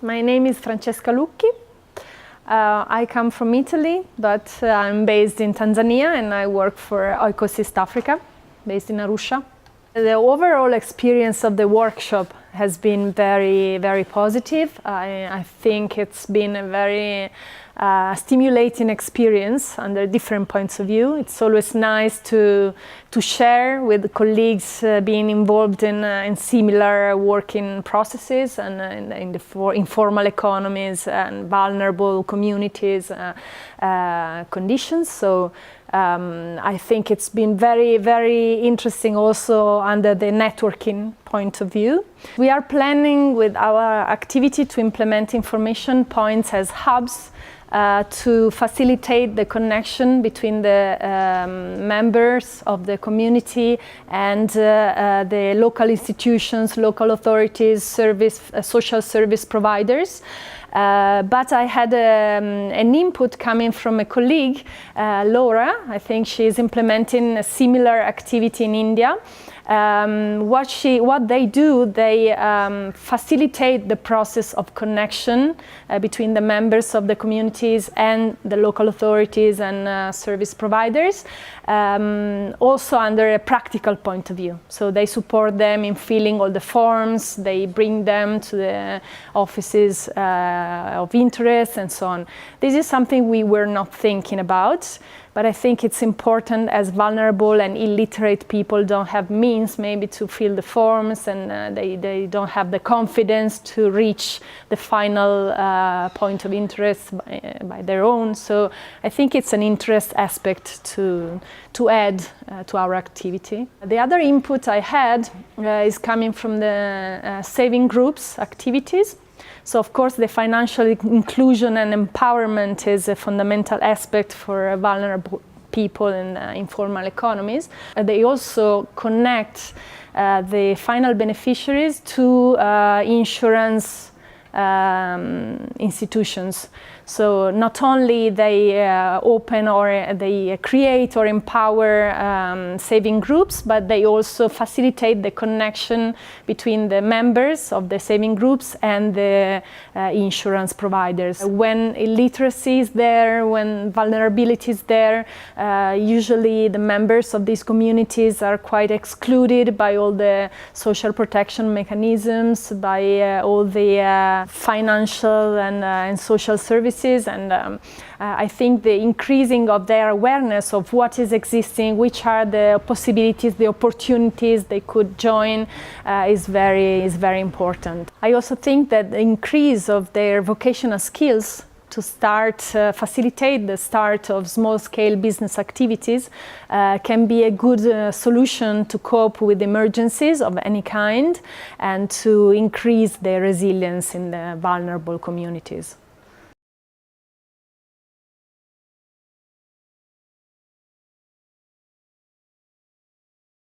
My name is Francesca Lucchi. I come from Italy, but I'm based in Tanzania and I work for East Africa, based in Arusha. The overall experience of the workshop has been very, very positive. I think it's been a very stimulating experience under different points of view. It's always nice to share with colleagues being involved in similar working processes and in the informal economies and vulnerable communities conditions. So I think it's been very, very interesting also under the networking point of view. We are planning with our activity to implement information points as hubs to facilitate the connection between the members of the community and the local institutions, local authorities, social service providers. But I had an input coming from a colleague, Laura. I think she is implementing a similar activity in India. What they do, they facilitate the process of connection between the members of the communities and the local authorities and service providers, also under a practical point of view. So they support them in filling all the forms, they bring them to the offices of interest and so on. This is something we were not thinking about. But I think it's important, as vulnerable and illiterate people don't have means maybe to fill the forms, and they don't have the confidence to reach the final point of interest by their own. So I think it's an interest aspect to add to our activity. The other input I had is coming from the saving groups activities. So of course the financial inclusion and empowerment is a fundamental aspect for vulnerable people in informal economies. They also connect the final beneficiaries to insurance institutions. So not only they open or they create or empower saving groups, but they also facilitate the connection between the members of the saving groups and the insurance providers. When illiteracy is there, when vulnerability is there, usually the members of these communities are quite excluded by all the social protection mechanisms, by all the financial and social services. And I think the increasing of their awareness of what is existing, which are the possibilities, the opportunities they could join is very important. I also think that the increase of their vocational skills to facilitate the start of small-scale business activities can be a good solution to cope with emergencies of any kind and to increase their resilience in the vulnerable communities.